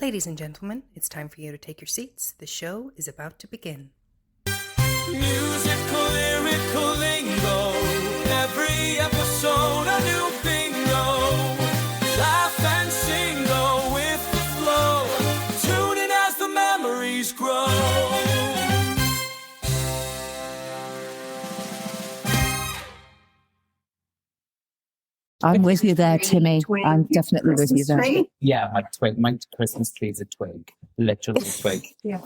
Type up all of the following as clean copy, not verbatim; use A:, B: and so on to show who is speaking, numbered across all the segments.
A: Ladies and gentlemen, it's time for you to take your seats. The show is about to begin.
B: Musical, lyrical lingo. Every episode a new bingo. Laugh and sing, go with the flow. Tune in as the memories grow.
C: I'm with you there, Timmy. I'm definitely with you there.
D: Yeah, my Christmas tree is a twig. Literally a twig.
E: Yeah.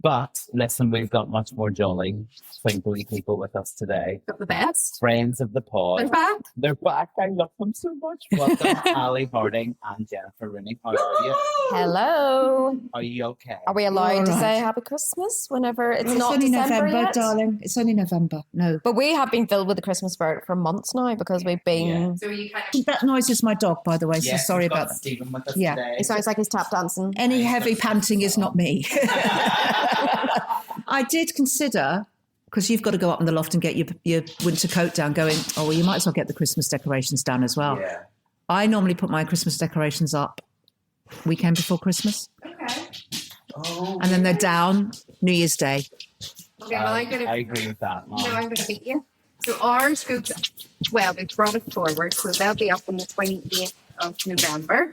D: But listen, we've got much more jolly, twinkly people with us today.
E: Got the best.
D: Friends of the pod.
E: They're back.
D: They're back. I love them so much. Welcome, Ali Harding and Jennifer Rooney. How are you?
F: Hello.
D: Are you okay?
F: Are we allowed to
C: All
F: say
C: right.
F: Happy Christmas whenever it's
C: Well,
F: not
C: only
F: December
C: November,
F: yet?
C: darling. It's only November. No.
F: But we have been filled with the Christmas spirit for months now because we've been...
D: Yeah.
E: So you kind of...
C: That noise is my dog, by the way, so
D: Yes,
C: sorry
D: we've got
C: about that.
D: Stephen with us
C: Yeah.
D: today.
F: It sounds like he's tap dancing.
C: Any heavy panting is not me. I did consider, because you've got to go up in the loft and get your winter coat down, going, oh, well, you might as well get the Christmas decorations down as well.
D: Yeah.
C: I normally put my Christmas decorations up weekend before Christmas,
E: Okay.
D: Oh,
C: and then they're down New Year's Day.
E: Okay, well, I'm going
D: I
E: to...
D: agree with that. Mom.
E: No, I'm going to beat you. So ours go to... Well, we brought it forward, so they'll be up on the 28th of November.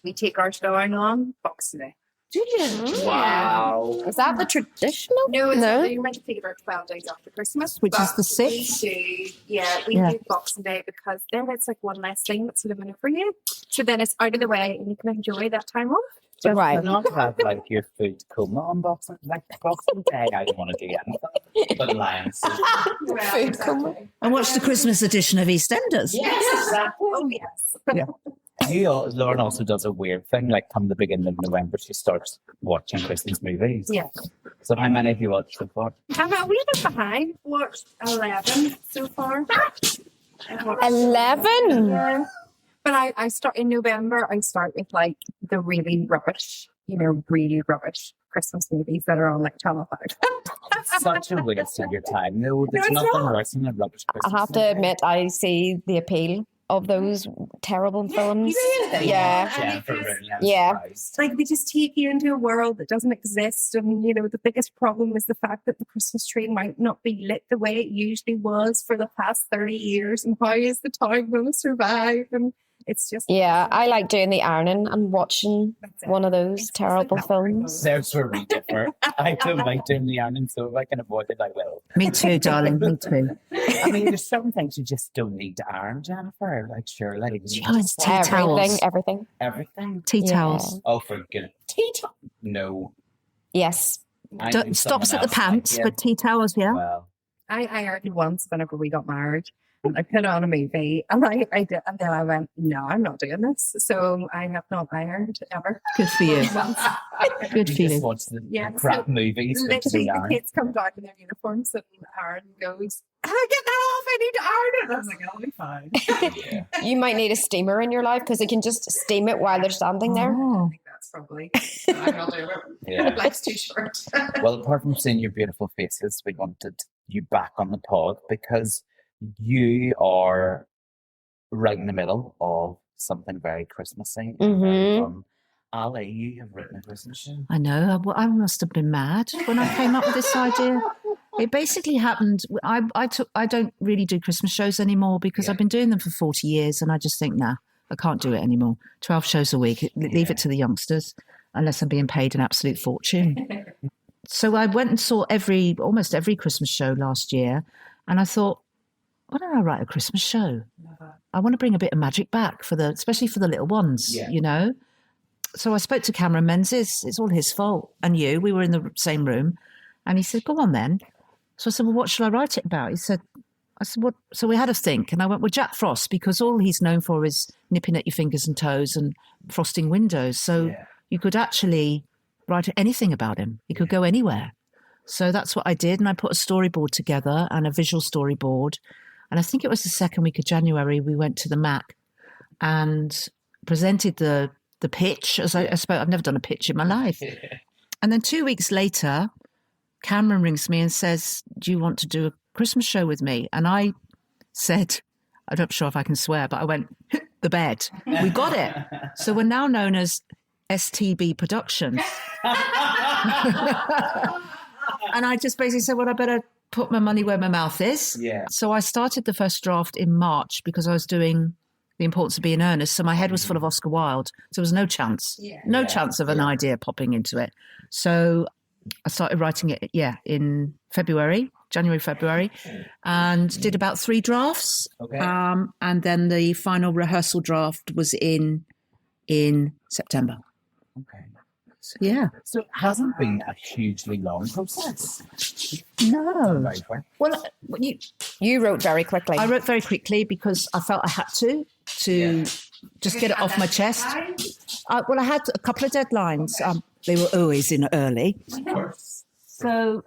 E: We take ours down on Boxing Day.
C: Do you?
D: Wow.
F: Is that the traditional?
E: No, it's
F: No.
E: only meant to take about 12 days after Christmas.
C: Which is
E: but
C: the 6th?
E: We do Boxing Day because then it's like one less thing that's living for you. So then it's out of the way and you can enjoy that time off.
D: But
F: Right.
D: not have like your food coma on Boxing Day. I don't want to do anything. But lions.
F: Food coma.
C: And watch the Christmas edition of EastEnders.
E: Yes, exactly. Oh, yes.
C: Yeah.
D: Lauren also does a weird thing, like come the beginning of November, she starts watching Christmas movies.
E: Yeah.
D: So how many have you watched so far?
E: I'm a wee bit behind. Watched 11 so far.
F: 11?
E: Yeah. But I start in November, I start with like the really rubbish, really rubbish Christmas movies that are on like Channel 5.
D: Such a waste of your time. No, there's
E: it's
D: nothing
E: not.
D: worse than a rubbish Christmas
F: I have to
D: movie.
F: admit, I see the appeal of those terrible films.
E: really?
F: Yeah.
D: Jennifer Rooney, I'm
F: Yeah.
D: surprised.
E: Like they just take you into a world that doesn't exist. And, the biggest problem is the fact that the Christmas tree might not be lit the way it usually was for the past 30 years. And how is the town going to survive? And it's just...
F: Yeah, I like doing the ironing and watching
E: That's it.
F: one of those
E: It's just
F: terrible
E: like that.
F: films.
D: There's where we differ. I don't like doing the ironing, so if I can avoid it, I will.
C: Me too, darling. Me too.
D: I mean, there's some things you just don't need to iron, Jennifer. Like, sure, like
C: Oh, it's tea towels.
F: Everything.
D: everything.
C: Tea
F: Yeah.
C: towels.
D: Oh, for goodness. Tea towel? No.
F: Yes.
D: I
C: Don't-
D: need
C: Stops
D: someone
C: at the
D: else
C: pants,
D: like you.
C: but tea towels, yeah.
D: Well,
E: I ironed once whenever we got married. I put on a movie and I did, and then I went, no, I'm not doing this. So I have not ironed ever.
C: Good for you. Good
D: you
C: for
D: just
C: you.
D: watch the
E: Yeah,
D: crap
E: so
D: movies. with
E: Literally,
D: the
E: the
D: iron.
E: kids come down in their uniforms and Aaron goes, I get that off, I need to iron it. I was like, I'll be fine.
D: Yeah.
F: You might need a steamer in your life because it can just steam it while they're standing there.
E: I
C: Oh.
E: think that's probably, I'm not doing it.
D: Yeah.
E: Life's too short.
D: Well, apart from seeing your beautiful faces, we wanted you back on the pod because you are right in the middle of something very Christmassy. And very
F: Mhm.
D: fun. Ali, you have written a Christmas show.
C: I know. I must have been mad when I came up with this idea. It basically happened. I don't really do Christmas shows anymore because
D: Yeah.
C: I've been doing them for 40 years, and I just think, nah, I can't do it anymore. 12 shows a week. Leave
D: Yeah.
C: it to the youngsters, unless I'm being paid an absolute fortune. So I went and saw almost every Christmas show last year, and I thought, why don't I write a Christmas show? I want to bring a bit of magic back especially for the little ones,
D: Yeah.
C: So I spoke to Cameron Menzies. It's all his fault. And we were in the same room. And he said, go on then. So I said, well, what shall I write it about? I said, what? So we had a think. And I went, well, Jack Frost, because all he's known for is nipping at your fingers and toes and frosting windows. So
D: Yeah.
C: you could actually write anything about him. He could go anywhere. So that's what I did. And I put a storyboard together and a visual storyboard. And I think it was the second week of January, we went to the MAC and presented the pitch. As I suppose I've never done a pitch in my life. And then 2 weeks later, Cameron rings me and says, do you want to do a Christmas show with me? And I said, I'm not sure if I can swear, but I went, the bed. We got it. So we're now known as STB Productions. And I just basically said, well, I better put my money where my mouth is.
D: Yeah.
C: So I started the first draft in March because I was doing The Importance of Being Earnest. So my head was full of Oscar Wilde. So there was no chance, no chance of an idea popping into it. So I started writing it, in January, February, and did about 3 drafts.
D: Okay.
C: And then the final rehearsal draft was in September.
D: Okay.
C: So, yeah.
D: So it hasn't been a hugely long process.
C: No.
D: Very quick.
C: Well,
F: You wrote very quickly.
C: I wrote very quickly because I felt I had to just get it off my chest. I had a couple of deadlines. They were always in early.
D: Of course.
C: So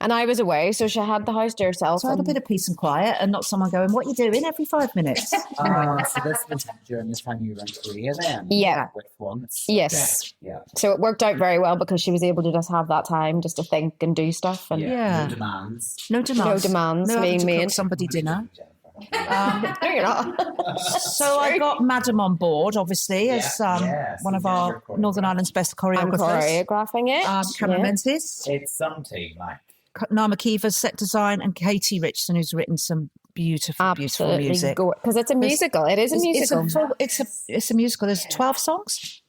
F: And I was away, so she had the house to herself.
C: I had a bit of peace and quiet and not someone going, what are you doing every 5 minutes?
D: So this was during the time you were in Korea then?
F: Yeah.
D: With once?
F: Yes.
D: Yeah.
F: So it worked out very well because she was able to just have that time just to think and do stuff. And
C: Yeah.
D: No demands.
C: No demands.
F: No demands
C: No having
F: being
C: to cook
F: made.
C: somebody dinner.
F: No, you're not.
C: So I got Madam on board, obviously, as one of our Northern Ireland's best
F: I'm
C: choreographers.
F: choreographing it.
C: Cameron Menzies,
D: It's some team, like.
C: Nama Kiva's set design, and Katie Richardson, who's written some beautiful
F: Absolutely
C: music.
F: because it's a musical. It is a musical.
C: It's a musical. There's 12 songs.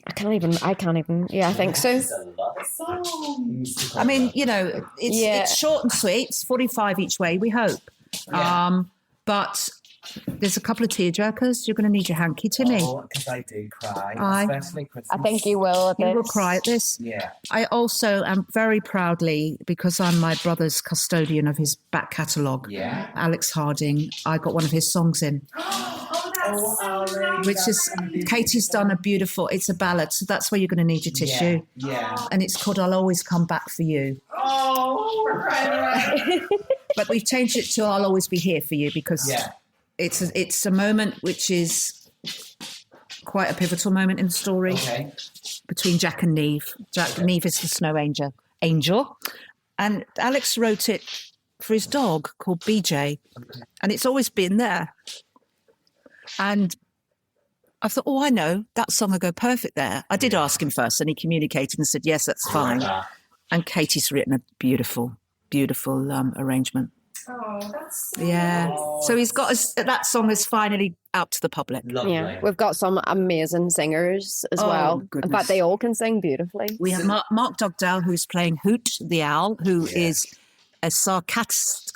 F: I can't even. Yeah, I think so.
D: It's a lot of songs.
C: I mean, it's short and sweet. It's 45 each way, we hope.
D: Yeah.
C: But there's a couple of tearjerkers. You're going to need your hanky, Timmy.
D: Oh, because I do cry, especially Christmas.
F: I think you will.
C: You will cry at this.
D: Yeah.
C: I also am very proudly, because I'm my brother's custodian of his back catalogue, Alex Harding, I got one of his songs in. Which is, Katie's done it's a ballad, so that's where you're going to need your tissue.
D: Yeah.
C: And it's called I'll Always Come Back for You.
D: Oh, we're crying.
C: But we've changed it to I'll Always Be Here for You because it's a moment which is quite a pivotal moment in the story between Jack and Neve. Neve is the snow angel. And Alex wrote it for his dog called BJ. And it's always been there. And I thought, I know, that song will go perfect there. I did ask him first and he communicated and said, yes, that's fine. And Katie's written a beautiful, beautiful arrangement.
E: Oh, that's so
C: nice. So he's got that song is finally out to the public.
D: Lovely.
F: Yeah, we've got some amazing singers as well.
C: Goodness.
F: In fact, they all can sing beautifully.
C: We have Mark Dugdale, who's playing Hoot the Owl, who is a sarcastic,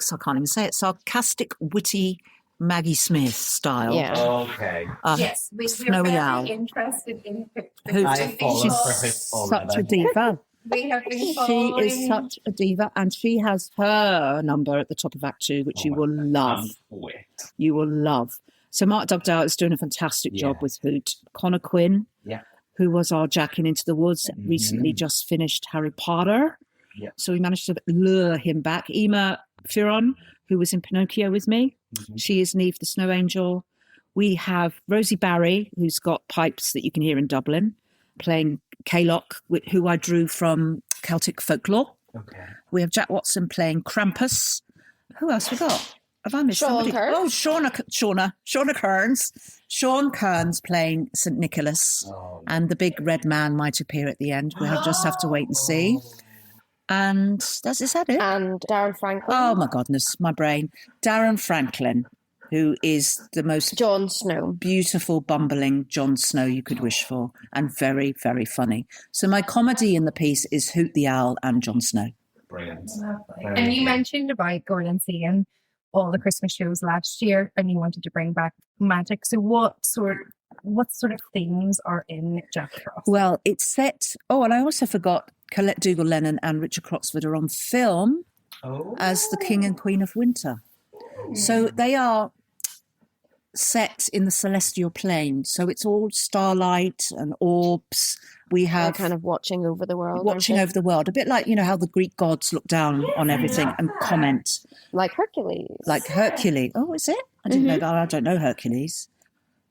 C: witty Maggie Smith style.
F: Yeah.
D: Okay.
E: yes, we're
C: Snowy
E: very
C: Owl.
E: interested in
C: Hoot.
D: I've fallen
C: She's
D: for Hoot
C: such a
D: already.
C: diva.
E: We have been
C: She
E: following.
C: is such a diva, and she has her number at the top of Act 2, which you will love. You will love. So Mark Dugdale is doing a fantastic job with Hoot. Connor Quinn, who was our Jack in Into the Woods, recently just finished Harry Potter.
D: Yeah.
C: So we managed to lure him back. Ema Firon, who was in Pinocchio with me. She is Neve the Snow Angel. We have Rosie Barry, who's got pipes that you can hear in Dublin, playing Kaylock, who I drew from Celtic folklore.
D: Okay.
C: We have Jack Watson playing Krampus. Who else we got? Have I missed somebody?
F: Kearns.
C: Oh, Shauna Kearns. Sean Kearns playing St. Nicholas. And the big red man might appear at the end. We'll just have to wait and see. And is that it?
F: And Darren Franklin.
C: Oh, my goodness, my brain. Darren Franklin, who is the most
F: Jon Snow.
C: beautiful, bumbling Jon Snow you could wish for, and very, very funny. So my comedy in the piece is Hoot the Owl and Jon Snow.
D: Brilliant.
E: And you mentioned about going and seeing all the Christmas shows last year, and you wanted to bring back magic. So what sort of themes are in Jack Frost?
C: Well, it's set. Oh, and I also forgot Colette Dougal-Lennon and Richard Croxford are on film as the King and Queen of Winter. So they are set in the celestial plane. So it's all starlight and orbs. We have
F: kind of watching over the world.
C: watching over the world, a bit like, how the Greek gods look down on everything and comment.
F: Like Hercules.
C: Oh, is it? I didn't know that. I don't know Hercules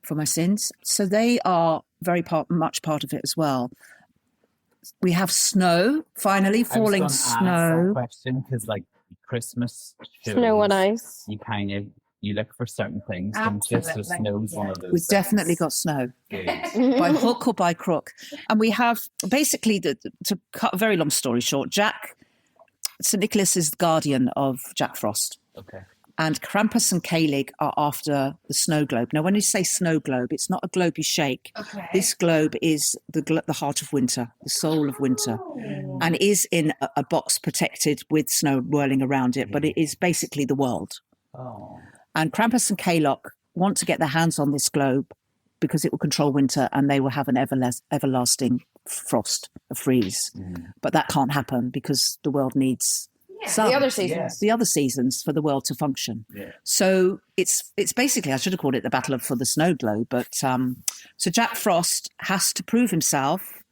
C: for my sins. So they are very much part of it as well. We have snow, finally falling
D: I was gonna
C: snow.
D: ask that question because, like, Christmas shows,
F: Snow and ice.
D: you kind of, you look for certain things, don't you? So
E: Absolutely.
D: Snow's one of those.
C: We've definitely got Snow.
D: Good.
C: By hook or by crook. And we have basically, to cut a very long story short, St. Nicholas is the guardian of Jack Frost.
D: Okay.
C: And Krampus and Calig are after the snow globe. Now, when you say snow globe, it's not a globe you shake.
E: Okay.
C: This globe is the heart of winter, the soul of winter, and is in a box protected with snow whirling around it, but it is basically the world.
D: Oh.
C: And Krampus and Calig want to get their hands on this globe because it will control winter and they will have an everlasting frost, a freeze. But that can't happen because the world needs sun.
F: The other seasons.
C: The other seasons for the world to function.
D: Yeah.
C: So it's basically, I should have called it the Battle for the Snow Globe, but so Jack Frost has to prove himself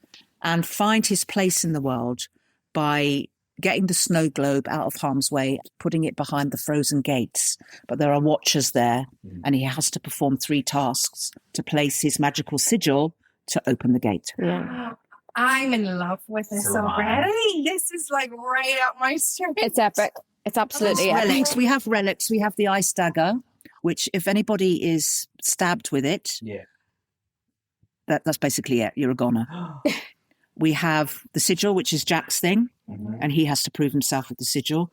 C: and find his place in the world by getting the snow globe out of harm's way, putting it behind the frozen gates. But there are watchers there, and he has to perform 3 tasks to place his magical sigil to open the gate.
F: Yeah.
E: I'm in love with this
D: So am I.
E: already. This is like right up my street.
F: It's epic. It's absolutely epic.
C: Relics. We have relics. We have the ice dagger, which if anybody is stabbed with it,
D: Yeah.
C: that's basically it. You're a goner. We have the sigil, which is Jack's thing, and he has to prove himself with the sigil.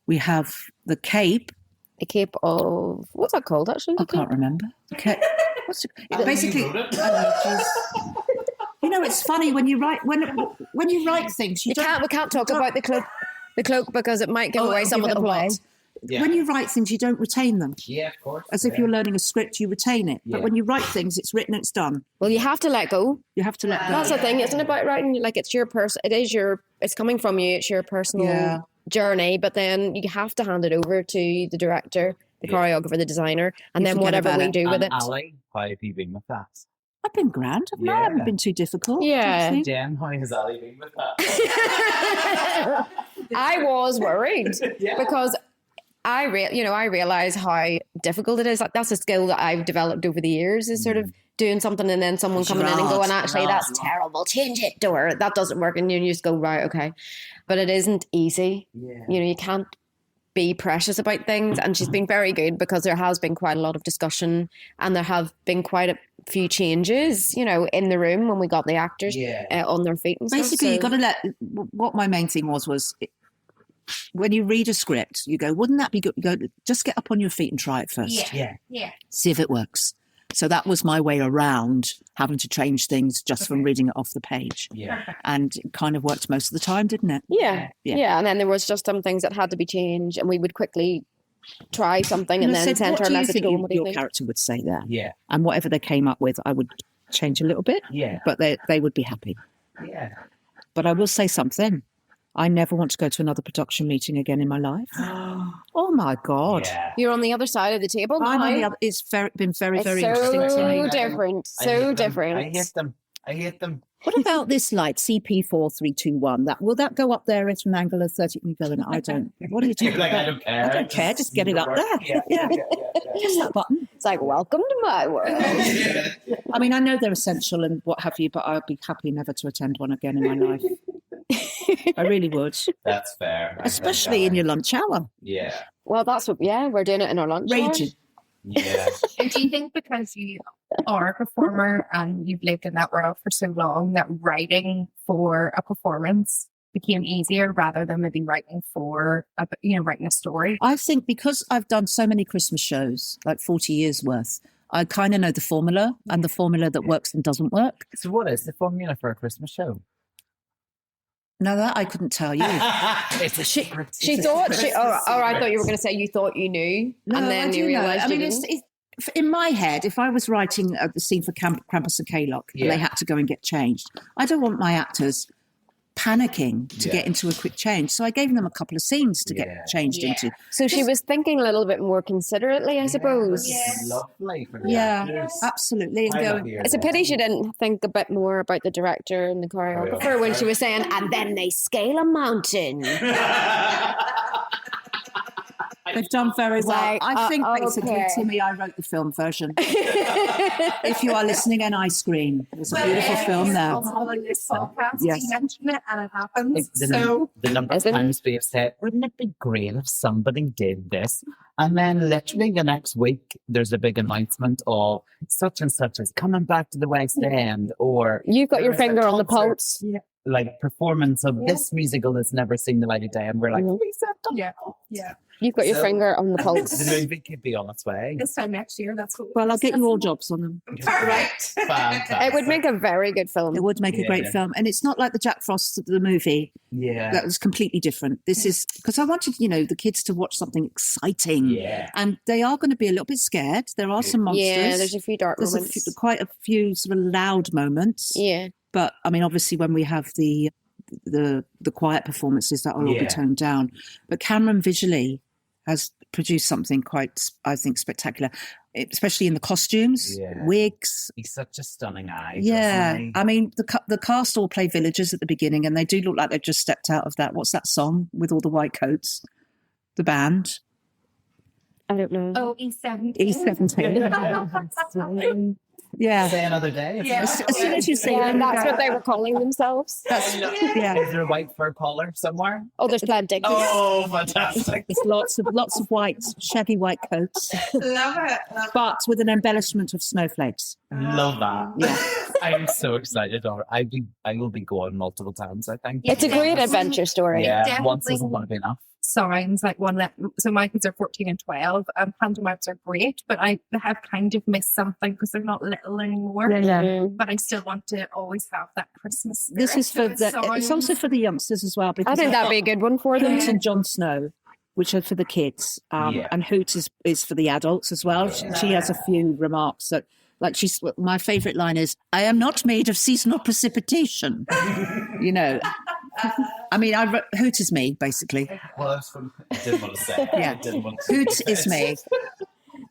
C: We have the cape.
F: The cape of, what's that called actually?
C: I can't remember. The cape. Basically, you know, it's funny when you write things.
F: We can't talk about the cloak because it might give away some of the plot.
D: Yeah.
C: When you write things, you don't retain them.
D: Yeah, of course.
C: As if you're learning a script, you retain it. But
D: Yeah.
C: when you write things, it's written, it's done.
F: Well, you have to let go.
C: You have to let go.
F: That's the thing. It's not about writing like it's your person. It's coming from you. It's your personal journey. But then you have to hand it over to the director, the choreographer, the designer, and
C: You
F: then
C: forget
F: whatever
C: about
F: we
C: it.
F: do with it.
D: Ali, how have you been with that?
C: I've been grand. I haven't been too difficult.
F: Yeah.
C: don't you think?
D: Jen, how has Ali been with that?
F: I was worried
D: Yeah.
F: because I realize how difficult it is. Like, that's a skill that I've developed over the years, is sort of doing something and then someone coming in and going, actually, that's terrible, change it, or that doesn't work, and you just go, right, okay. But it isn't easy.
D: Yeah.
F: You know, you can't be precious about things, and she's been very good because there has been quite a lot of discussion and there have been quite a few changes, you know, in the room when we got the actors on their feet and
C: Basically,
F: stuff.
C: you've got to what my main thing was when you read a script, you go, wouldn't that be good? You go, just get up on your feet and try it first.
D: Yeah.
C: See if it works. So that was my way around having to change things just from reading it off the page.
D: Yeah.
C: And it kind of worked most of the time, didn't it?
F: Yeah. And then there was just some things that had to be changed, and we would quickly try something and
C: I
F: then
C: said,
F: send
C: what
F: her a
C: do you
F: message
C: think
F: going, what do you
C: your
F: think?
C: character would say there?
D: Yeah.
C: And whatever they came up with, I would change a little bit.
D: Yeah.
C: But they would be happy.
D: Yeah.
C: But I will say something. I never want to go to another production meeting again in my life. Oh my God.
D: Yeah.
F: You're on the other side of the table now.
C: I'm on the other, it's been very,
F: It's
C: very
F: so
C: interesting to me.
F: different.
D: I
F: So
D: hate them.
F: different.
D: I hate them.
C: What about this light, CP4321? Will that go up there at an angle of 30? You go, I don't. What are you
D: You're
C: talking
D: like,
C: about?
D: I don't care.
C: I don't care, just get it up there.
D: Yeah.
C: Just that button.
F: It's like, welcome to my world.
C: I mean, I know they're essential and what have you, but I'd be happy never to attend one again in my life. I really would.
D: That's fair.
C: Especially in your lunch hour.
D: Yeah.
F: Well, that's what, we're doing it in our lunch hour.
C: Raging.
D: Yeah.
E: And do you think because you are a performer and you've lived in that world for so long that writing for a performance became easier rather than maybe writing a story?
C: I think because I've done so many Christmas shows, like 40 years worth, I kind of know the formula and the formula that works and doesn't work.
D: So what is the formula for a Christmas show?
C: No, that I couldn't tell you.
D: It's a secret.
F: I thought you were going to say you thought you knew,
C: No,
F: and
C: I
F: then
C: do
F: you
C: know.
F: realised
C: I
F: you
C: mean,
F: didn't.
C: it's in my head, if I was writing the scene for Krampus and Calig and they had to go and get changed, I don't want my actors panicking to get into a quick change. So I gave them a couple of scenes to get changed into.
F: So she was thinking a little bit more considerately, I suppose.
D: Lovely for the
C: Yeah,
D: actors.
C: absolutely. And
D: I
C: go,
D: love hearing
F: It's a
D: that.
F: pity she didn't think a bit more about the director and the choreographer when she was saying, and then they scale a mountain.
C: they've done very well.
F: like,
C: I think basically,
F: okay.
C: Timmy, I wrote the film version. If you are listening and ice cream, there's a beautiful film there.
E: On this podcast,
C: Yes.
E: you mention it and it happens.
D: The
E: So
D: number of
F: Is it?
D: times we have said, wouldn't it be great if somebody did this? And then literally the next week, there's a big announcement of such and such is coming back to the West End, or
F: You've got your
D: there's a
F: finger on the
D: concert,
F: pulse.
D: like performance of this musical that's never seen the light of day, and we're like, we said that.
E: Yeah.
F: You've got your
D: So-
F: finger on the pulse.
D: The movie could be on its way.
E: This time next year, that's what.
C: Well, I'll get you all jobs on them.
E: Right.
F: It would make a very good film.
C: It would make a great
D: Yeah.
C: film. And it's not like the Jack Frost of the movie.
D: Yeah.
C: That was completely different. This is because I wanted, the kids to watch something exciting.
D: Yeah.
C: And they are going to be a little bit scared. There are some monsters.
F: Yeah, there's a few dark
C: There's
F: moments.
C: quite a few sort of loud moments.
F: Yeah.
C: But I mean, obviously, when we have the quiet performances, that will all be
D: Yeah.
C: toned down. But Cameron visually has produced something quite, I think, spectacular, especially in the costumes,
D: Yeah.
C: wigs.
D: He's such a stunning eye.
C: Yeah,
D: doesn't he?
C: I mean, the cast all play villagers at the beginning, and they do look like they've just stepped out of that. What's that song with all the white coats? The band.
F: I don't know.
E: Oh, E17.
C: E17. Yeah.
D: Say another day.
E: Yeah.
C: As soon as you say
F: Yeah,
C: that,
F: that's what they were calling themselves.
C: yeah.
D: Is there a white fur collar somewhere?
F: Oh, there's plenty.
D: Oh, fantastic.
C: It's lots of white, shaggy white coats,
E: Love it.
C: but with an embellishment of snowflakes.
D: Love that.
C: Yeah.
D: I'm so excited. Or I will be going multiple times, I think.
F: It's a great adventure story.
D: Yeah,
E: definitely-
D: once isn't going to be enough.
E: Sounds like one that, so my kids are 14 and 12, and pantomimes are great, but I have kind of missed something because they're not little anymore.
F: Mm.
E: But I still want to always have that Christmas spirit.
C: This is for
E: So
C: it's also for the youngsters as well.
F: I
C: Because
F: think that'd be a good one for them.
C: Hoot and Jon Snow, which are for the kids,
D: Yeah.
C: and Hoot is for the adults as well. She has a few remarks that, like, my favourite line is, "I am not made of seasonal precipitation." I mean, Hoot is me basically.
D: Well, that's what I didn't want to say.
C: Yeah.
D: I didn't want to
C: Hoot
D: say
C: is me.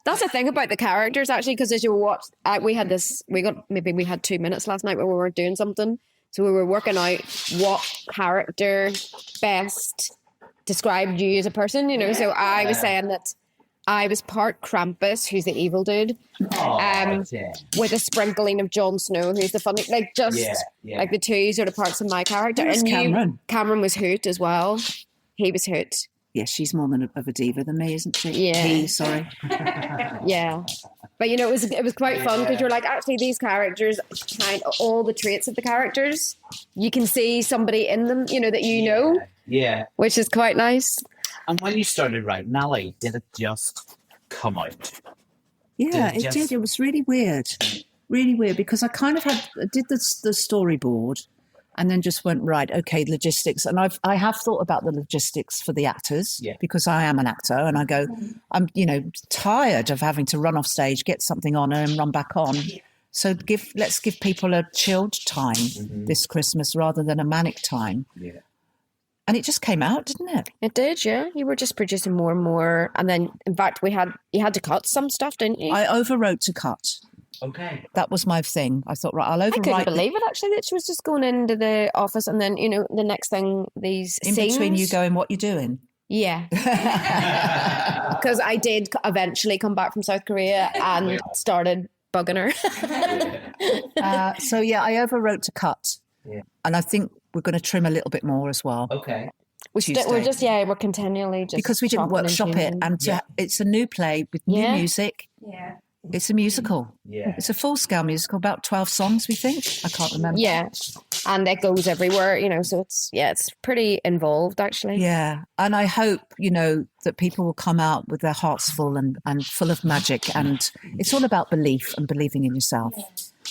F: That's the thing about the characters, actually, because as you watch, we had 2 minutes last night where we were doing something. So we were working out what character best described you as a person, So I was saying that I was part Krampus, who's the evil dude,
D: yeah.
F: with a sprinkling of Jon Snow, who's the funny, like the two sort of parts of my character.
C: Who's Cameron?
F: Cameron was Hoot as well. He was Hoot.
C: Yeah, she's more of a diva than me, isn't she?
F: Yeah.
C: He, sorry.
F: Yeah. But it was quite fun because you're like, actually these characters, all the traits of the characters, you can see somebody in them, that you know,
D: Yeah.
F: which is quite nice.
D: And when you started writing, Nelly, did it just come out?
C: Yeah,
D: Did
C: it
D: it
C: did.
D: just-
C: It was really weird because I kind of did the storyboard and then just went, right, okay, logistics. And I have thought about the logistics for the actors because I am an actor and I go, I'm, tired of having to run off stage, get something on and run back on. So let's give people a chilled time this Christmas rather than a manic time.
D: Yeah.
C: And it just came out, didn't it?
F: It did, yeah. You were just producing more and more. And then, in fact, you had to cut some stuff, didn't you?
C: I overwrote to cut.
D: Okay.
C: That was my thing. I thought, right, I'll overwrite.
F: I couldn't believe it, actually, that she was just going into the office and then, the next thing, these
C: in
F: scenes.
C: between you going, what you doing?
F: Yeah. Because I did eventually come back from South Korea and started bugging her.
C: So yeah, I overwrote to cut.
D: Yeah.
C: And I think we're going to trim a little bit more as well.
D: Okay.
F: We're continually just
C: Because we didn't
F: chopping and
C: workshop it.
F: changing.
C: And it's a new play with new
F: Yeah.
C: music.
E: Yeah.
C: It's a musical.
D: Yeah.
C: It's a full-scale musical, about 12 songs, we think. I can't remember.
F: Yeah. And it goes everywhere, so it's pretty involved, actually.
C: Yeah. And I hope, that people will come out with their hearts full and full of magic. And it's all about belief and believing in yourself.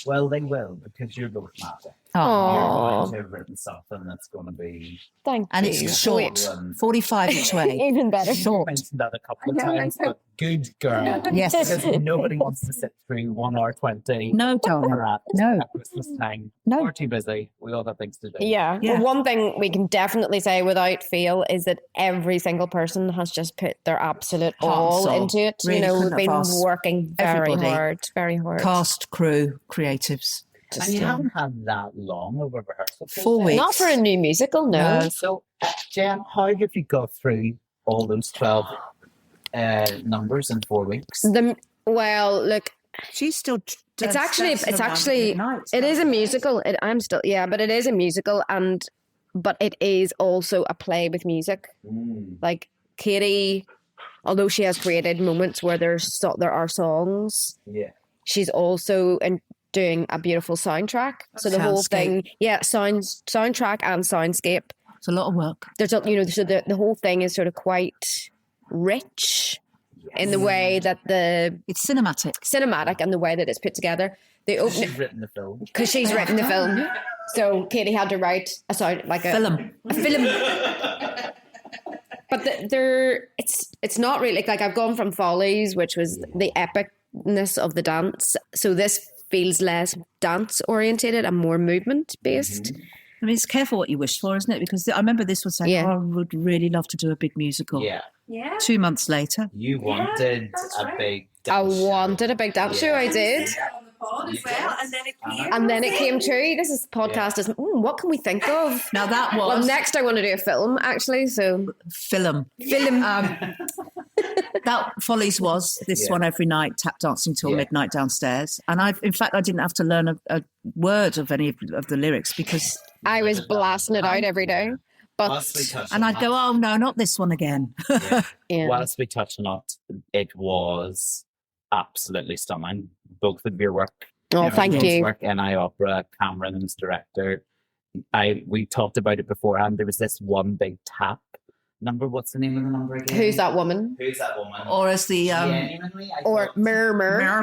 D: Well, they will, because you're both magic.
C: Oh.
D: You're
F: Aw.
D: going to have written something that's going to be...
F: Thank
C: And
F: you.
C: it's short,
D: Sweet.
C: 45 each way.
F: Even better.
D: I mentioned that a couple of times, but good girl.
C: Yes.
D: Because nobody wants to sit through 1 hour 20.
C: No, darling. No.
D: At Christmas time.
C: No.
D: We're too busy. We all have things to do.
F: Yeah.
C: Yeah.
F: Well, one thing we can definitely say without fail is that every single person has just put their absolute
C: Heart and
F: all
C: soul.
F: into it.
C: Really couldn't
F: We've
C: have
F: been
C: asked
F: working very
C: everybody.
F: very hard.
C: Cast, crew, creatives.
D: And you haven't had that long of a rehearsal.
C: 4 weeks.
F: Not for a new musical, no.
D: So, Jen, how have you got through all those 12 numbers in 4 weeks?
F: Well, look,
C: She's still.
F: it is a musical. But it is a musical, but it is also a play with music.
D: Mm.
F: Like Katie although she has created moments where there are songs,
D: Yeah.
F: she's also doing a beautiful soundtrack. So the whole thing, soundtrack and soundscape.
C: It's a lot of work.
F: There's so the whole thing is sort of quite rich in the way that
C: it's cinematic
F: and the way that it's put together.
D: She's written the film.
F: Because she's written the film. So Katie had to write a film. But it's not really like I've gone from Follies, which was the epicness of the dance. So this feels less dance orientated and more movement based.
C: I mean, it's careful what you wish for, isn't it? Because I remember this was saying, I would really love to do a big musical.
D: Yeah.
C: 2 months later.
D: You wanted a big dance show.
F: I wanted a big dance show, I did.
E: As well,
F: and then it came true. This is podcast is what can we think of?
C: Now that was
F: well, next I want to do a film actually. So
C: film. That Follies was this one every night, tap dancing till midnight downstairs, and I didn't have to learn a word of any of the lyrics because
F: I was blasting it out every day. But
C: and I'd go, oh no, not this one again.
D: Whilst we touched on it was absolutely stunning. Both of your work.
F: Oh, thank you.
D: Work, NI Opera, Cameron's director. We talked about it beforehand. There was this one big tap number. What's the name of the number again?
F: Who's that woman?
C: Or as the
F: or mirror.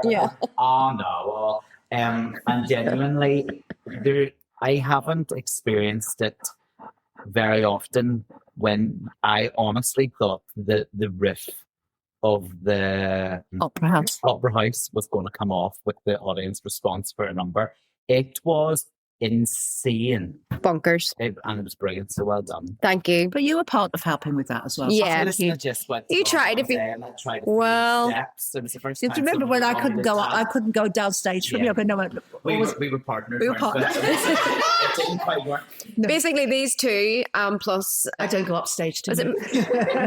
D: Yeah. Oh no. And genuinely, I haven't experienced it very often when I honestly thought the riff of the
C: Opera
D: House was going to come off with the audience response for a number. It was insane.
F: Bonkers.
D: And it was brilliant. So well done.
F: Thank you.
C: But you were part of helping with that as well.
F: Yeah.
D: You
F: tried to be
D: well. Steps. It was the first time.
C: Do you remember when I couldn't go? I couldn't go downstage from you.
D: We were partners.
C: We were partners.
D: It didn't quite work.
F: No. Basically, these two plus
C: I don't go upstage to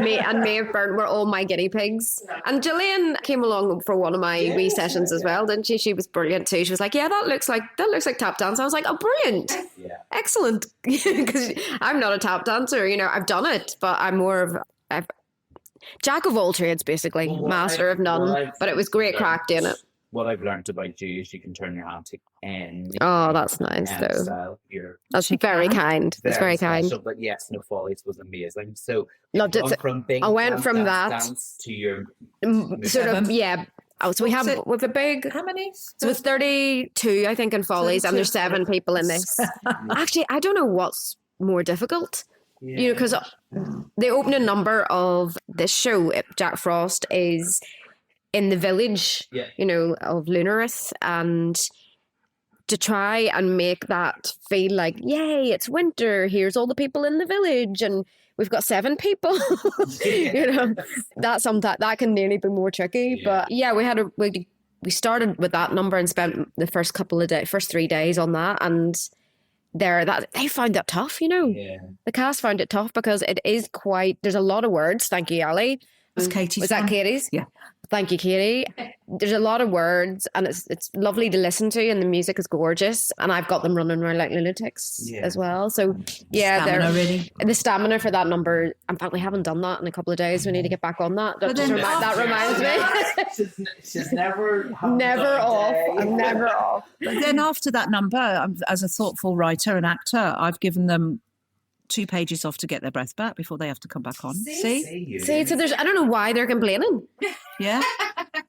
F: me and Maeve Byrne were all my guinea pigs. And Gillian came along for one of my wee sessions as well, didn't she? She was brilliant too. She was like, "Yeah, that looks like tap dance." I was like, "Oh, brilliant!
D: Yeah,
F: excellent." Because I'm not a tap dancer, I've done it, but I'm more of a jack of all trades, basically, master of none. But it was great crack doing it.
D: What I've learned about you is you can turn your hand to any.
F: Oh, that's nice, though. That's very kind. That's very kind.
D: But yes, No Follies was amazing. So
F: loved it.
D: I
F: went from that
D: dance to your
F: sort of Oh, so we have with a big.
C: How many?
F: So it's 32, I think, in Follies, and there's 7 people in this. Actually, I don't know what's more difficult. Because the opening number of this show, Jack Frost, is in the village, of Lunarith, and to try and make that feel like, yay, it's winter, here's all the people in the village, and we've got 7 people. That can nearly be more tricky. But we started with that number and spent the first 3 days on that, and they found that tough, The cast found it tough because it is there's a lot of words. Thank you, Ali.
C: Was Katie's?
F: Was that Katie's?
C: Yeah.
F: Thank you, Katie. There's a lot of words, and it's lovely to listen to, and the music is gorgeous, and I've got them running around like lunatics as well. So the stamina for that number. In fact, we haven't done that in a couple of days. We need to get back on that. That reminds me.
D: She's never
F: off. I'm never off.
C: But then after that number, as a thoughtful writer and actor, I've given them 2 pages off to get their breath back before they have to come back on. See?
F: So there's, I don't know why they're complaining.
C: Yeah.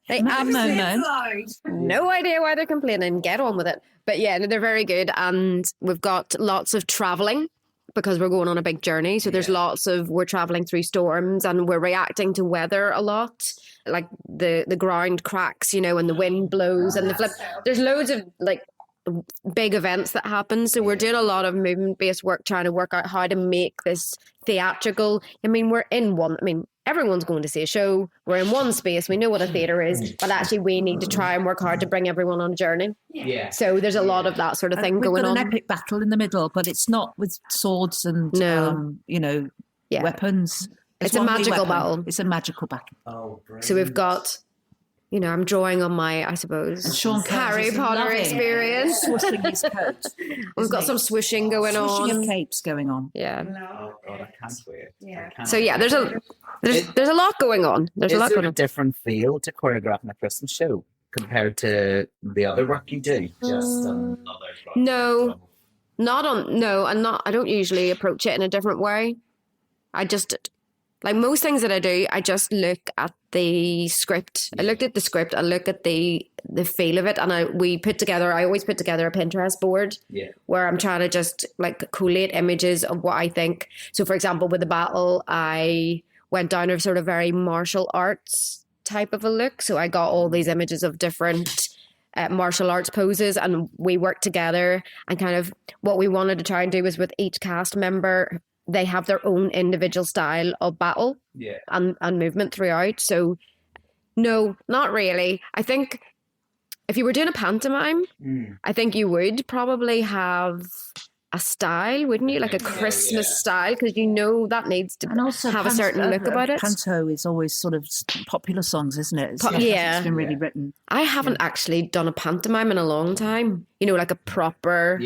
F: They absolutely no idea why they're complaining. Get on with it. But they're very good. And we've got lots of travelling because we're going on a big journey. So there's we're travelling through storms and we're reacting to weather a lot. Like the ground cracks, and the wind blows and the flip. There's loads of big events that happen. So we're doing a lot of movement-based work, trying to work out how to make this theatrical. We're in one. Everyone's going to see a show. We're in one space. We know what a theatre is, but actually we need to try and work hard to bring everyone on a journey.
D: Yeah.
F: So there's a lot of that sort of thing going on.
C: We've got an epic battle in the middle, but it's not with swords and weapons.
F: It's a magical battle.
C: It's a magical battle.
D: Oh, brilliant.
F: So we've got you know, I'm drawing on my, I suppose,
C: And Sean
F: Harry
C: Curtis is
F: Potter
C: loving
F: experience.
C: swishing his coat.
F: We've got some swishing going
C: Swishing
F: on.
C: of capes going on.
F: Yeah.
D: Oh God, I can't wait.
E: Yeah.
D: I can't
F: So yeah,
D: wait.
F: there's a lot going on. There's a
D: Is
F: lot
D: there
F: going
D: a
F: on.
D: different feel to choreographing a Christmas show compared to the other work you do? Just
F: No, I don't usually approach it in a different way. I just, like most things that I do, I just look at the script. I looked at the script, I look at the feel of it, and I always put together a Pinterest board where I'm trying to just like collate images of what I think. So for example, with the battle, I went down a sort of very martial arts type of a look. So I got all these images of different martial arts poses, and we worked together, and kind of what we wanted to try and do was with each cast member, they have their own individual style of battle and movement throughout. So no, not really. I think if you were doing a pantomime, I think you would probably have a style, wouldn't you? Like a Christmas style, because you know that needs to
C: And also
F: have a certain look about it.
C: Panto is always sort of popular songs, isn't it? It's,
F: Yeah.
C: It's been really written.
F: I haven't actually done a pantomime in a long time. You know, like a proper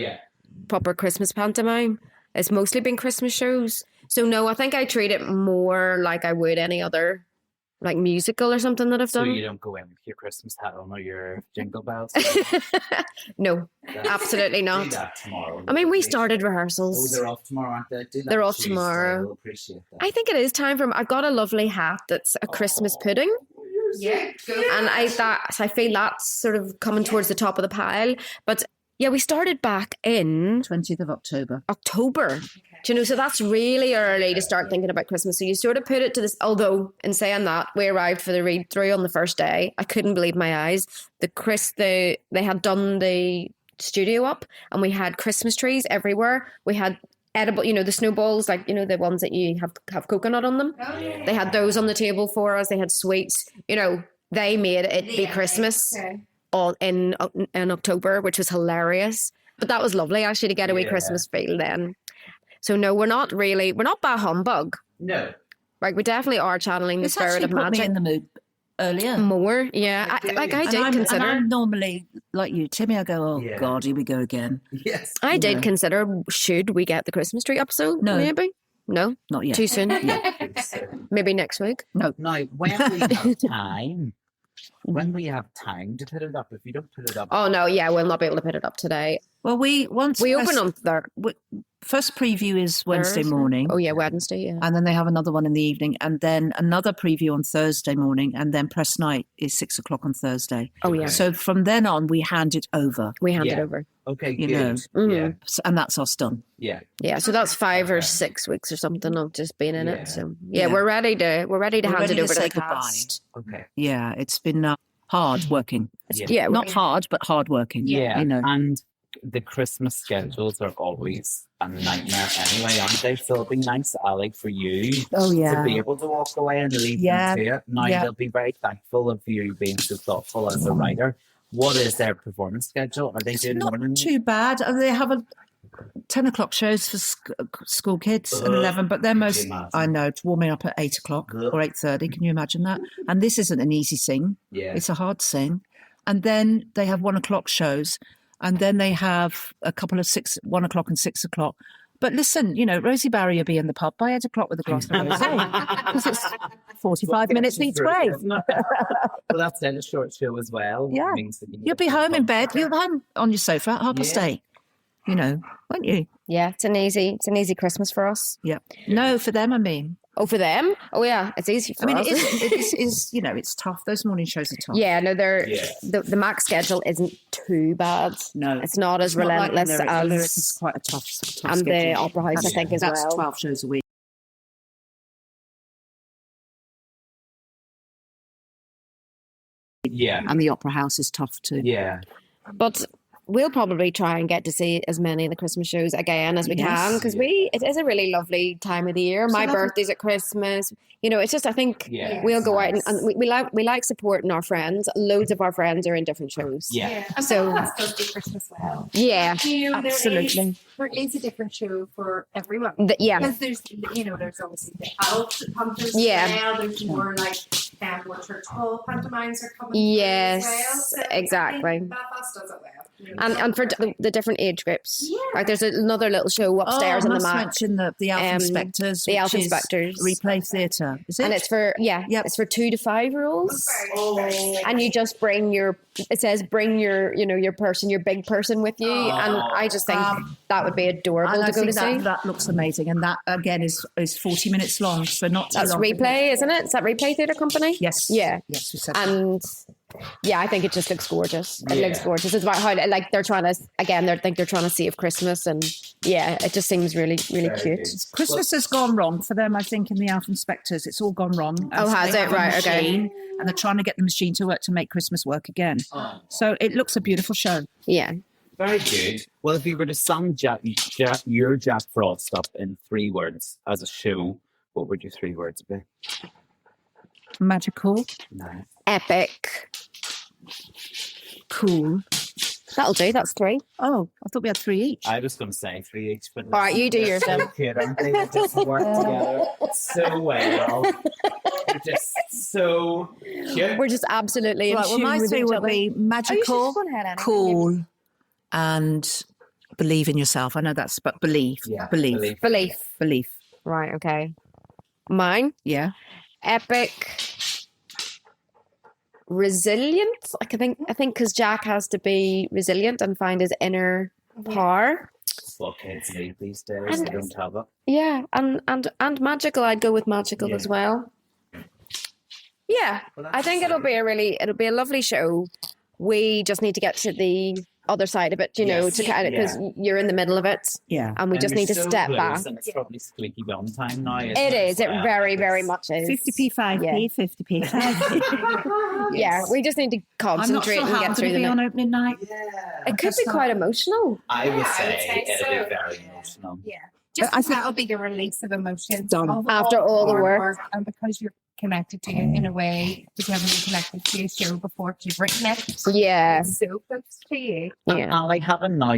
F: Christmas pantomime. It's mostly been Christmas shows. So no, I think I treat it more like I would any other like musical or something that I've
D: So
F: done.
D: you don't go in with your Christmas hat on or your jingle bells?
F: No,
D: That's-
F: absolutely
D: Do
F: not.
D: that tomorrow.
F: I mean, we started
D: Oh,
F: rehearsals.
D: they're off tomorrow, aren't they? Do that
F: They're off
D: Tuesday.
F: tomorrow.
D: We'll appreciate that.
F: I think it is time for. I've got a lovely hat that's a Christmas pudding.
E: Yeah.
F: And I feel that's sort of coming towards the top of the pile. But yeah, we started back in
C: 20th of October.
F: October. Do you know, so that's really early to start thinking about Christmas. So you sort of put it to this, although in saying that, we arrived for the read through on the first day. I couldn't believe my eyes. They had done the studio up, and we had Christmas trees everywhere. We had edible, you know, the snowballs, like, you know, the ones that you have coconut on them.
E: Oh, yeah.
F: They had those on the table for us. They had sweets. You know, they made it be Christmas
E: Okay.
F: all in October, which was hilarious. But that was lovely actually to get a wee
D: Yeah.
F: Christmas feel then. So no, we're not bah humbug.
D: No.
F: Like we definitely are channeling the
C: It's
F: spirit
C: actually
F: of
C: put me
F: magic
C: in the mood earlier.
F: more. Yeah, I
C: And
F: did consider.
C: I'm normally like you, Timmy. I go, oh
D: Yeah.
C: God, here we go again.
D: Yes.
F: I did
C: know.
F: consider, should we get the Christmas tree up soon?
C: No.
F: Maybe? No?
C: Not yet.
F: Too soon? Maybe next week?
D: Now, when we have time, to put it up, if you don't put it up,
F: Oh no, yeah, we'll not be able to put it up today.
C: Well, we
F: We open on
C: First preview is Wednesday
F: Thursday.
C: morning.
F: Oh yeah, Wednesday, yeah.
C: And then they have another one in the evening, and then another preview on Thursday morning, and then press night is 6:00 on Thursday.
F: Oh yeah.
C: So from then on, we hand it over,
F: We hand it
D: Yeah.
F: over.
D: okay,
C: you
D: good.
F: know.
D: Yeah,
C: and that's us done.
D: yeah.
F: Yeah, so that's 5 or
D: Okay.
F: 6 weeks or something of just being in
D: Yeah.
F: it. So yeah,
C: Yeah.
F: we're ready to hand
C: We're
F: it
C: ready to
F: over to
C: say
F: the
C: goodbye.
F: cast.
D: Okay.
C: Yeah, it's been hard working.
F: Yeah,
C: Not hard, but hard working.
D: Yeah,
C: you know.
D: and the Christmas schedules are always a nightmare anyway, aren't they? So it'll be nice, Ali, for you
C: Oh
D: to be able to walk away and leave
C: Yeah.
D: them to it. Now,
C: Yeah.
D: they'll be very thankful of you being so thoughtful as a writer. What is their performance schedule? Are they
C: It's
D: doing
C: not
D: morning?
C: too bad. They have a 10:00 shows for school kids and 11, but they're most,
D: imagine?
C: I know, it's warming up at 8:00
D: Ugh.
C: or 8:30. Can you imagine that? And this isn't an easy sing.
D: Yeah.
C: It's a hard sing. And then they have 1:00 shows. And then they have a couple of 1:00 and 6:00. But listen, you know, Rosie Barry will be in the pub by 8:00 with a glass of rosé because it's 45 minutes each way.
D: Well, that's then a short show as well.
C: Yeah.
D: Means that you
C: You'll be home in bed. You'll be home on your sofa at 8:30. You know, won't you?
F: Yeah, it's an easy Christmas for us.
C: Yeah. No, for them, I mean.
F: Oh, for them? Oh yeah, it's easy for
C: I mean,
F: us.
C: it is, you know, it's tough. Those morning shows are tough.
F: Yeah, no,
D: Yeah.
F: the MAC schedule isn't too bad.
C: No.
F: It's not as
C: It's not like
F: relentless
C: Lyrics is
F: as
C: quite a tough
F: and the
C: schedule.
F: Opera House, I think, as
C: That's
F: well.
C: 12 shows a week.
D: Yeah.
C: And the Opera House is tough too.
D: Yeah.
F: But we'll probably try and get to see as many of the Christmas shows again as we
C: Yes.
F: can, because it is a really lovely time of the year. My birthday's at Christmas. You know, it's just, I think
D: Yeah.
F: we'll go out and we like supporting our friends. Loads of our friends are in different shows.
D: Yeah.
E: And
F: So-
E: Belfast does do Christmas well.
F: Yeah.
E: You know,
F: Absolutely.
E: There is a different show for everyone.
F: Yeah.
E: Because there's, you know, there's obviously the adult that come through
F: Yeah.
E: as well. There's more like Which are tall pantomimes are coming
F: Yes,
E: through as well. So I
F: exactly.
E: think Belfast does it well. You know,
F: And for the different age groups.
E: Yeah.
F: Like there's another little show upstairs in the MAC.
C: mention the Elf Inspectors.
F: the Elf
C: which is
F: Inspectors.
C: Replay Theatre. Is it?
F: And it's for it's for 2 to 5 year olds. And you just bring your person, your big person with you. And I just think that would be adorable
C: and I
F: to go to
C: think
F: see.
C: that looks amazing. And that, again, is 40 minutes long, so not too
F: That's
C: long.
F: Replay, isn't it? Is that Replay Theatre Company?
C: Yes.
F: Yeah.
C: Yes, we said that.
F: And yeah, I think it just looks gorgeous. It looks gorgeous. It's about how like they're trying to save Christmas, and yeah, it just seems really, really cute.
C: Christmas has gone wrong for them, I think, in the Elf Inspectors. It's all gone wrong. And
F: Oh,
C: so
F: has
C: they
F: it?
C: have a
F: Right, okay.
C: machine, and they're trying to get the machine to work to make Christmas work again. So it looks a beautiful show.
F: Yeah.
D: Very good. Well, if you were to sum your Jack Frost up in 3 words as a show, what would your 3 words be?
C: Magical,
D: Nice.
F: Epic.
C: cool.
F: That'll do. That's 3.
C: Oh, I thought we had 3 each.
D: I was going to say 3 each, but
F: All right, you do yours then.
D: They just work together so well. They're just so cute.
F: We're just absolutely in
C: Right, well,
F: tune
C: my
F: with
C: 3
F: each
C: would
F: other.
C: be
F: Oh, you should
C: magical,
F: just go ahead, Annie.
C: cool, and believe in yourself. I know that's, but believe.
D: Yeah,
C: Believe.
F: Belief. Right. Okay. Mine.
C: Yeah.
F: Epic. Resilient. Like I think because Jack has to be resilient and find his inner power.
D: That's what kids need these days. They don't have it.
F: Yeah, and magical. I'd go with magical as well. Yeah, I think it'll be a lovely show. We just need to get to the other side of it, you know, to kind of because you're in the middle of it,
C: Yeah.
F: and we just need to step back.
D: And it's probably squeaky bum time now. Isn't
F: It is. It
D: Well,
F: very, very much is.
C: 50p, 5p,
F: Yeah.
C: 50p, 5p.
F: Yeah, we just need to
C: I'm not
F: concentrate
C: sure
F: and
C: how I'm
F: get
C: going
F: through
C: to be
F: the
C: on
F: night.
C: opening night.
F: It could be quite emotional.
D: I would
E: Yeah, I would
D: say
E: say
D: it'll
E: so.
D: be very emotional.
E: Yeah. Just
C: I
E: because
C: think-
E: that'll be the release of emotions
C: Done.
E: of
F: After all the
E: hard
F: work.
E: and because you're connected to it in a way that you haven't been connected to your show before you've written it.
F: Yeah,
E: It's so close to you.
D: And like having now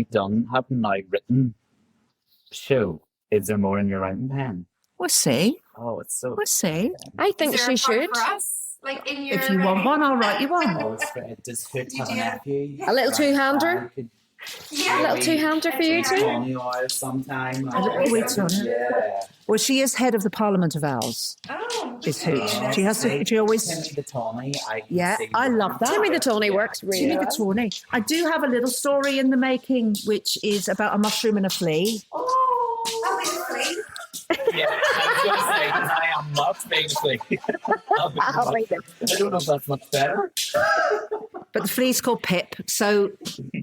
D: written show, is there more in your writing pen?
C: We'll see.
D: Oh, it's so.
C: We'll see.
F: I think
E: Is there
F: she
E: a part
F: should.
E: for us? Like in your
C: If you want one, I'll write you one.
D: Oh, it's great. Does Hoot have a
E: Yeah.
D: nephew?
F: A little two-hander?
D: Could
F: A little two-hander for you too.
D: Tony oil sometime.
C: A little wee Tony.
D: Yeah.
C: Well, she is head of the Parliament of Owls.
E: Oh,
C: Is Hoot. She has to. She always.
D: Timmy the Tony.
C: Yeah, I love that.
F: Timmy the Tony works really
C: Timmy the
F: well.
C: Tawny. I do have a little story in the making, which is about a mushroom and a flea.
E: obviously.
D: Yeah, I was going to say, 'cause I am not basically.
F: I'll read them.
D: I don't know if that's much better.
C: But the flea's called Pip, so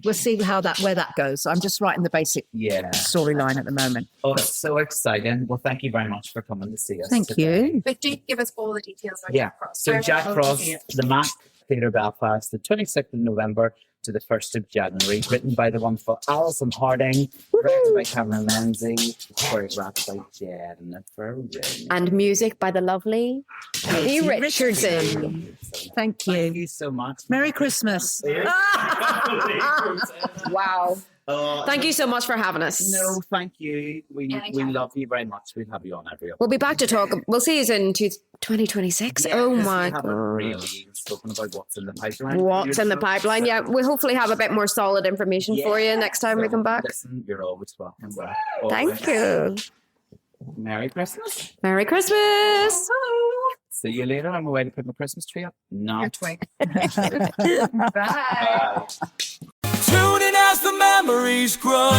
C: we'll see where that goes. I'm just writing the basic
D: Yeah.
C: storyline at the moment.
D: Oh, it's so exciting. Well, thank you very much for coming to see us.
C: Thank
D: today.
C: you.
E: But do give us all the details on
D: Yeah.
E: Jack Frost.
D: So
E: Where
D: Jack
E: people can
D: Frost,
E: see it.
D: the MAC Theatre Belfast, the 26th of November to the 1st of January, written by the wonderful Alison Harding, directed by Cameron Menzies, choreographed by Jennifer Rooney.
F: And music by the lovely Katie Richardson.
C: Thank
D: Thank
C: you.
D: you so much.
C: Merry Christmas.
F: Wow. Thank you so much for having us.
D: No, thank you. We
E: Anytime.
D: love you very much. We'll have you on every other.
F: We'll be back to talk. We'll see you in 2026.
D: Yeah,
F: Oh
D: 'cause
F: my
D: we haven't
F: God.
D: really spoken about what's in the pipeline.
F: What's in the pipeline? Yeah, we'll hopefully have a bit more solid information for you next time we
D: So,
F: come back.
D: Listen, you're always welcome.
F: Thank
D: Always.
F: you.
D: Merry Christmas.
F: Merry Christmas.
D: See you later. I'm away to put my Christmas tree up. No.
E: Your twig. Bye.
D: Bye.
B: Tune in as the memories grow.